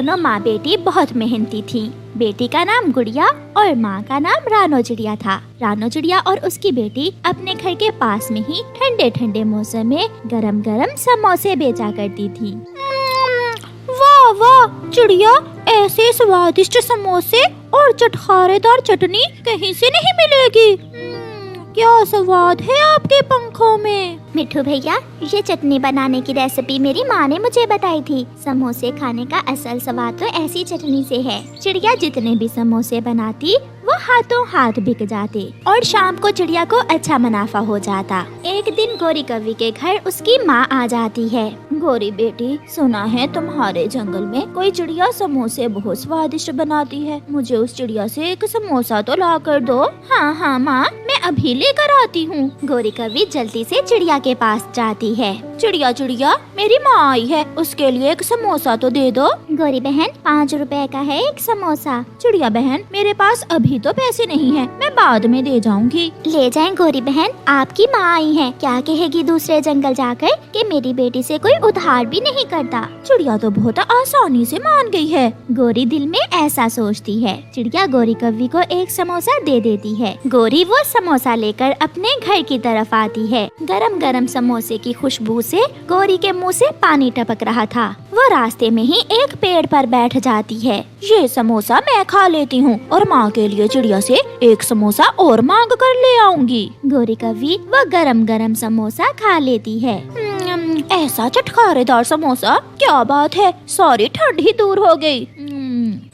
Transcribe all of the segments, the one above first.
दोनों माँ बेटी बहुत मेहनती थी। बेटी का नाम गुड़िया और माँ का नाम रानो चिड़िया था। रानो चिड़िया और उसकी बेटी अपने घर के पास में ही ठंडे ठंडे मौसम में गरम गरम समोसे बेचा करती थी। वाह वाह चिड़िया, ऐसे स्वादिष्ट समोसे और चटखारेदार चटनी कहीं से नहीं मिलेगी। क्या स्वाद है आपके पंखों में। मिठू भैया, ये चटनी बनाने की रेसिपी मेरी माँ ने मुझे बताई थी। समोसे खाने का असल स्वाद तो ऐसी चटनी से है। चिड़िया जितने भी समोसे बनाती वो हाथों हाथ बिक जाते और शाम को चिड़िया को अच्छा मुनाफा हो जाता। एक दिन गोरी कवि के घर उसकी माँ आ जाती है। गोरी बेटी, सुना है तुम्हारे जंगल में कोई चिड़िया समोसे बहुत स्वादिष्ट बनाती है। मुझे उस चिड़िया से एक समोसा तो ला कर दो। हाँ हाँ माँ, मैं अभी लेकर आती हूँ। गोरी कवि जल्दी से चिड़िया के पास जाती है। चिड़िया चिड़िया, मेरी माँ आई है, उसके लिए एक समोसा तो दे दो। गोरी बहन, 5 रुपए का है एक समोसा। चिड़िया बहन, मेरे पास अभी तो पैसे नहीं है, मैं बाद में दे जाऊंगी। ले जाएं गोरी बहन, आपकी माँ आई है, क्या कहेगी दूसरे जंगल जाकर कि मेरी बेटी से कोई उधार भी नहीं करता। चिड़िया तो बहुत आसानी से मान गई है। गोरी दिल में ऐसा सोचती है। चिड़िया गोरी कव्वी को एक समोसा दे देती है। गोरी वो समोसा लेकर अपने घर की तरफ आती है। गरम गरम समोसे की खुशबू से गोरी के मुंह से पानी टपक रहा था। वो रास्ते में ही एक पेड़ पर बैठ जाती है। ये समोसा मैं खा लेती हूँ और माँ के लिए चिड़िया से एक समोसा और मांग कर ले आऊंगी। गोरी कव्वी वो गरम गरम समोसा खा लेती है। ऐसा चटखारेदार समोसा, क्या बात है, सारी ठंड ही दूर हो गई।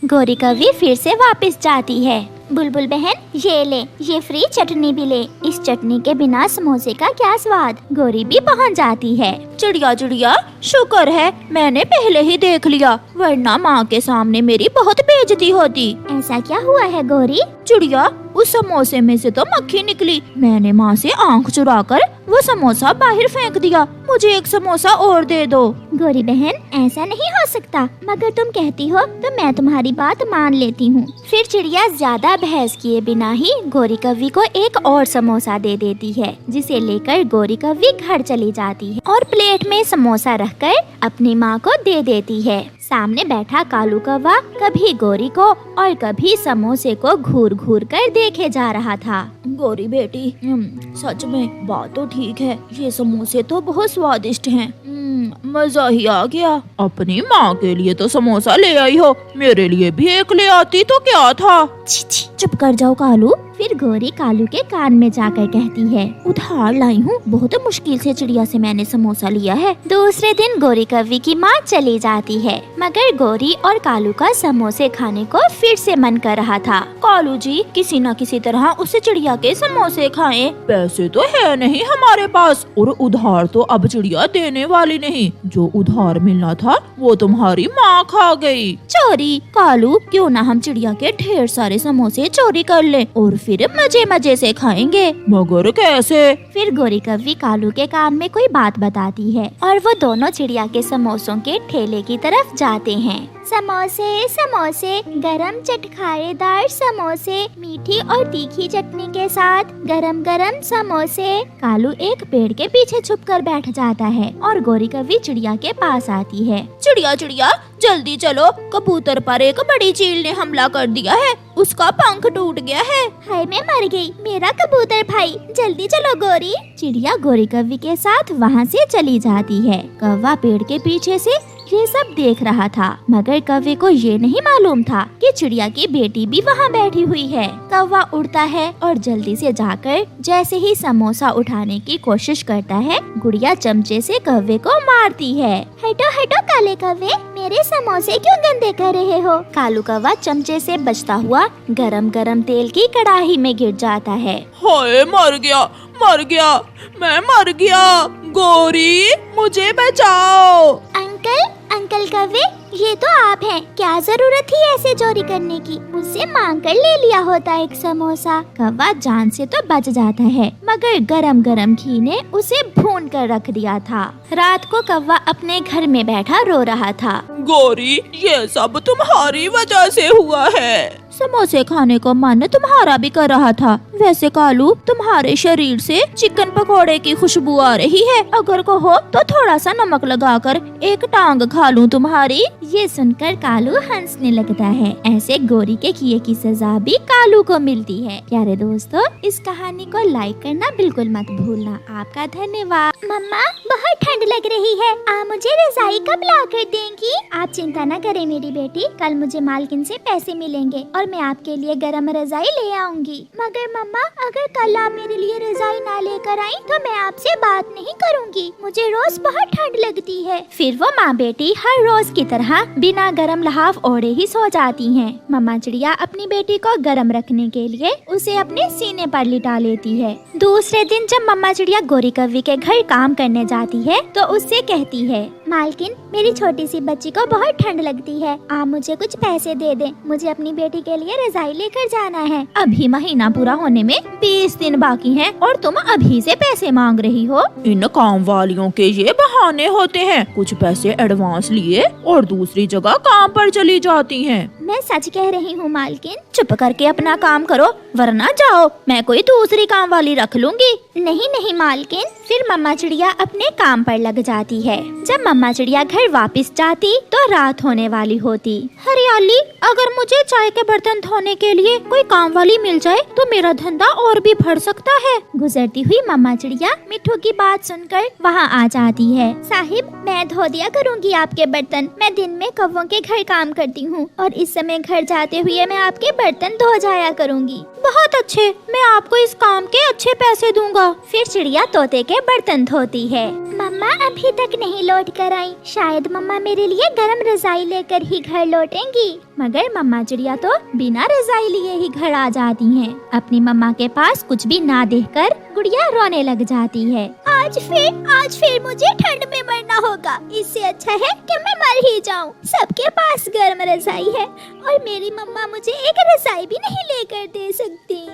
गोरी कव्वी फिर से वापस जाती है। बुलबुल बहन, ये ले, ये फ्री चटनी भी ले। इस चटनी के बिना समोसे का क्या स्वाद। गोरी भी पहुंच जाती है। चिड़िया चिड़िया, शुक्र है मैंने पहले ही देख लिया, वरना माँ के सामने मेरी बहुत बेइज्जती होती। ऐसा क्या हुआ है गोरी। चिड़िया, उस समोसे में से तो मक्खी निकली। मैंने माँ से आंख चुराकर वो समोसा बाहर फेंक दिया। मुझे एक समोसा और दे दो। गोरी बहन, ऐसा नहीं हो सकता, मगर तुम कहती हो तो मैं तुम्हारी बात मान लेती हूँ। फिर चिड़िया ज्यादा बहस किए बिना ही गोरी कव्वी को एक और समोसा दे देती है, जिसे लेकर गोरी कव्वी घर चली जाती है और प्लेट में समोसा रखकर अपनी माँ को दे देती है। सामने बैठा कालू कौवा कभी गोरी को और कभी समोसे को घूर घूर कर देखे जा रहा था। गोरी बेटी, सच में बात तो ठीक है, ये समोसे तो बहुत स्वादिष्ट हैं। मजा ही आ गया। अपनी माँ के लिए तो समोसा ले आई हो, मेरे लिए भी एक ले आती तो क्या था। चुप कर जाओ कालू। फिर गोरी कालू के कान में जाकर कहती है, उधार लाई हूँ, बहुत मुश्किल से चिड़िया से मैंने समोसा लिया है। दूसरे दिन गोरी कव्वी की माँ चली जाती है, मगर गोरी और कालू का समोसे खाने को फिर से मन कर रहा था। कालू जी, किसी न किसी तरह उसे चिड़िया के समोसे खाएं। पैसे तो है नहीं हमारे पास और उधार तो अब चिड़िया देने वाली नहीं। जो उधार मिलना था वो तुम्हारी माँ खा गई। चोरी। कालू, क्यों ना हम चिड़िया के ढेर सारे समोसे चोरी कर लें और फिर मजे मजे से खाएंगे। मगर कैसे। फिर गोरी कव्वी कालू के कान में कोई बात बताती है और वो दोनों चिड़िया के समोसों के ठेले की तरफ जाते हैं। समोसे समोसे, गरम चटखारेदार समोसे, मीठी और तीखी चटनी के साथ गरम गरम समोसे। कालू एक पेड़ के पीछे छुपकर बैठ जाता है और गोरी कव्वी चिड़िया के पास आती है। चिड़िया चिड़िया, जल्दी चलो, कबूतर पर एक बड़ी चील ने हमला कर दिया है, उसका पंख टूट गया है। हाय, मैं मर गई, मेरा कबूतर भाई, जल्दी चलो गोरी। चिड़िया गोरी कव्वी के साथ वहाँ से चली जाती है। कौवा पेड़ के पीछे से ये सब देख रहा था, मगर कौवे को ये नहीं मालूम था कि चिड़िया की बेटी भी वहाँ बैठी हुई है। कौवा उड़ता है और जल्दी से जाकर जैसे ही समोसा उठाने की कोशिश करता है, गुड़िया चमचे से कौवे को मारती है। हटो हटो काले कौवे, मेरे समोसे क्यों गंदे कर रहे हो। कालू कौवा चमचे से बचता हुआ गरम गरम तेल की कढ़ाई में गिर जाता है। हाय, मर गया, मर गया, मैं मर गया। गोरी, मुझे बचाओ। अंकल, अंकल कौवे, ये तो आप हैं। क्या जरूरत थी ऐसे चोरी करने की, मुझसे मांग कर ले लिया होता एक समोसा। कौवा जान से तो बच जाता है, मगर गरम गरम घी ने उसे भून कर रख दिया था। रात को कौवा अपने घर में बैठा रो रहा था। गोरी, ये सब तुम्हारी वजह से हुआ है। समोसे खाने को मन तुम्हारा भी कर रहा था। वैसे कालू, तुम्हारे शरीर से चिकन पकोड़े की खुशबू आ रही है। अगर कहो तो थोड़ा सा नमक लगाकर एक टांग खा लूं तुम्हारी। ये सुनकर कालू हंसने लगता है। ऐसे गोरी के किए की सजा भी कालू को मिलती है। प्यारे दोस्तों, इस कहानी को लाइक करना बिल्कुल मत भूलना। आपका धन्यवाद। मम्मा, बहुत ठंड लग रही है। आप मुझे रजाई कब ला कर देंगी? आप चिंता न करें मेरी बेटी, कल मुझे मालकिन से पैसे मिलेंगे और मैं आपके लिए गरम रजाई ले आऊंगी। मगर मम्मा, अगर कल आप मेरे लिए रजाई ना लेकर आई तो मैं आपसे बात नहीं करूंगी। मुझे रोज बहुत ठंड लगती है। फिर वो माँ बेटी हर रोज की तरह बिना गरम लहाफ ओढ़े ही सो जाती हैं। मम्मा चिड़िया अपनी बेटी को गरम रखने के लिए उसे अपने सीने पर लिटा लेती है। दूसरे दिन जब मम्मा चिड़िया गोरी कव्वी के घर काम करने जाती है तो उससे कहती है, मालकिन, मेरी छोटी सी बच्ची को बहुत ठंड लगती है। आप मुझे कुछ पैसे दे दें, मुझे अपनी बेटी के लिए रजाई लेकर जाना है। अभी महीना पूरा होने में 20 दिन बाकी हैं और तुम अभी से पैसे मांग रही हो। इन काम वालियों के ये बहाने होते हैं। कुछ पैसे एडवांस लिए और दूसरी जगह काम पर चली जाती हैं। मैं सच कह रही हूँ मालकिन। चुप करके अपना काम करो, वरना जाओ, मैं कोई दूसरी काम वाली रख लूंगी। नहीं नहीं मालकिन। फिर मम्मा चिड़िया अपने काम पर लग जाती है। जब मम्मा चिड़िया घर वापस जाती तो रात होने वाली होती। हरियाली, अगर मुझे चाय के बर्तन धोने के लिए कोई काम वाली मिल जाए तो मेरा धंधा और भी बढ़ सकता है। गुजरती हुई मम्मा चिड़िया मिट्ठू की बात सुनकर वहाँ आ जाती है। साहिब, मैं धो दिया करूँगी आपके बर्तन। मैं दिन में कौवों के घर काम करती हूँ और इस समय घर जाते हुए मैं आपके बर्तन धो जाया करूँगी। बहुत अच्छे, मैं आपको इस काम के अच्छे पैसे दूंगा। फिर चिड़िया तोते के बर्तन धोती है। मम्मा अभी तक नहीं लौट कर आई। शायद मम्मा मेरे लिए गरम रजाई लेकर ही घर लौटेंगी। मगर मम्मा चिड़िया तो बिना रजाई लिए ही घर आ जाती हैं। अपनी मम्मा के पास कुछ भी ना देखकर गुड़िया रोने लग जाती है। आज फिर मुझे ठंड में मरना होगा। इससे अच्छा है कि मैं मर ही जाऊं। सबके पास गर्म रजाई है और मेरी मम्मा मुझे एक रजाई भी नहीं लेकर दे सकती।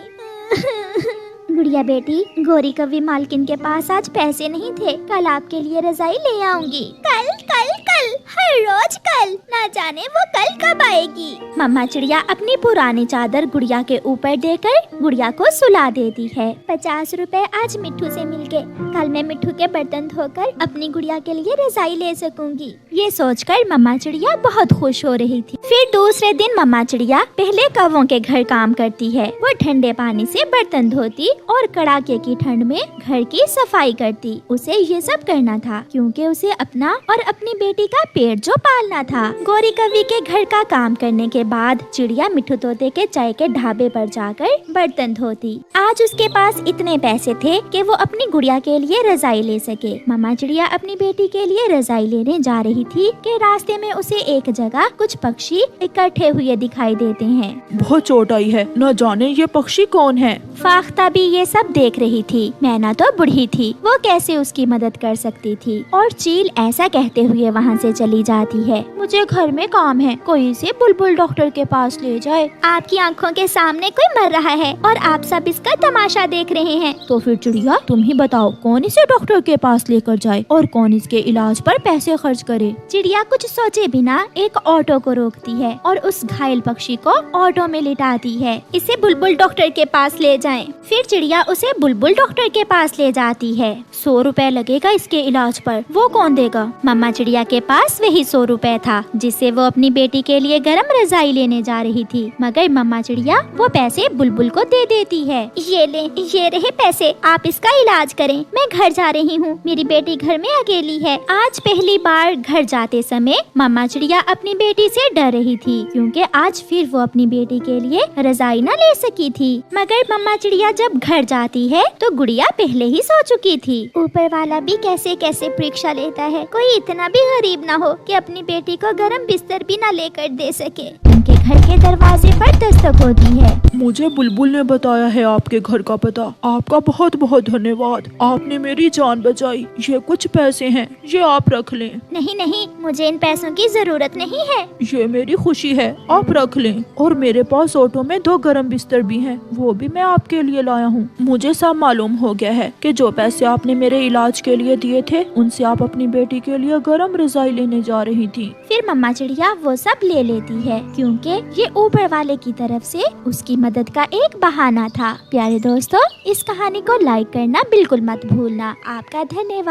गुड़िया बेटी, गोरी कव्वी मालकिन के पास आज पैसे नहीं थे। कल आपके लिए रजाई ले आऊंगी। कल कल कल, हर रोज कल। ना जाने वो कल कब आएगी। मम्मा चिड़िया अपनी पुरानी चादर गुड़िया के ऊपर देकर गुड़िया को सुला देती है। 50 रुपए आज मिट्ठू से मिलके कल मैं मिट्ठू के बर्तन धोकर अपनी गुड़िया के लिए रजाई ले सकूंगी। ये सोचकर मम्मा चिड़िया बहुत खुश हो रही थी। फिर दूसरे दिन मम्मा चिड़िया पहले कौवों के घर काम करती है। वो ठंडे पानी से बर्तन धोती और कड़ाके की ठंड में घर की सफाई करती। उसे ये सब करना था क्योंकि उसे अपना और अपनी बेटी का पेट जो पालना था। गोरी कव्वी के घर का काम करने के बाद चिड़िया मिट्ठू तोते के चाय के ढाबे पर जाकर बर्तन धोती। आज उसके पास इतने पैसे थे कि वो अपनी गुड़िया के लिए रजाई ले सके। मम्मा चिड़िया अपनी बेटी के लिए रजाई लेने जा रही थी कि रास्ते में उसे एक जगह कुछ पक्षी इकट्ठे हुए दिखाई देते हैं। बहुत चोट आई है, न जाने ये पक्षी कौन है। फाख्ता भी ये सब देख रही थी। मैना तो बूढ़ी थी, वो कैसे उसकी मदद कर सकती थी। और चील ऐसा कहते हुए वहाँ से चली जाती है। मुझे घर में काम है, कोई इसे बुलबुल डॉक्टर के पास ले जाए। आपकी आँखों के सामने कोई मर रहा है और आप सब इसका तमाशा देख रहे हैं। तो फिर चिड़िया, तुम ही बताओ, कौन इसे डॉक्टर के पास लेकर जाए और कौन इसके इलाज पर पैसे खर्च करे। चिड़िया कुछ सोचे बिना एक ऑटो को रोकती है और उस घायल पक्षी को ऑटो में लिटाती है। इसे बुलबुल डॉक्टर के पास ले जाएं। फिर चिड़िया उसे बुलबुल डॉक्टर के पास ले जाती है। 100 रुपए लगेगा इसके इलाज पर, वो कौन देगा। मम्मा चिड़िया के पास वही 100 रुपए था जिससे वो अपनी बेटी के लिए गरम रजाई लेने जा रही थी। मगर मम्मा चिड़िया वो पैसे बुलबुल को दे देती है। ये ले, ये रहे पैसे, आप इसका इलाज करें। मैं घर जा रही हूँ, मेरी बेटी घर में अकेली है। आज पहली बार घर जाते समय मम्मा चिड़िया अपनी बेटी से डर रही थी क्योंकि आज फिर वो अपनी बेटी के लिए रजाई न ले सकी थी। मगर मम्मा चिड़िया जब घर जाती है तो गुड़िया पहले ही सो चुकी थी। ऊपर वाला भी कैसे कैसे परीक्षा लेता है। कोई इतना भी गरीब ना हो कि अपनी बेटी को गरम बिस्तर भी न लेकर दे सके। उनके घर के दरवाजे पर दस्तक होती है। मुझे बुलबुल ने बताया है आपके घर का पता। आपका बहुत बहुत धन्यवाद, आपने मेरी जान बचाई। ये कुछ पैसे हैं, ये आप रख लें। नहीं नहीं, मुझे इन पैसों की जरूरत नहीं है। ये मेरी खुशी है, आप रख लें। और मेरे पास ऑटो में 2 गरम बिस्तर भी हैं, वो भी मैं आपके लिए लाया हूँ। मुझे सब मालूम हो गया है कि जो पैसे आपने मेरे इलाज के लिए दिए थे उनसे आप अपनी बेटी के लिए गरम रजाई लेने जा रही थी। फिर फिर मम्मा चिड़िया वो सब ले लेती है क्योंकि ये ऊपर वाले की तरफ से उसकी मदद का एक बहाना था। प्यारे दोस्तों, इस कहानी को लाइक करना बिल्कुल मत भूलना। आपका धन्यवाद।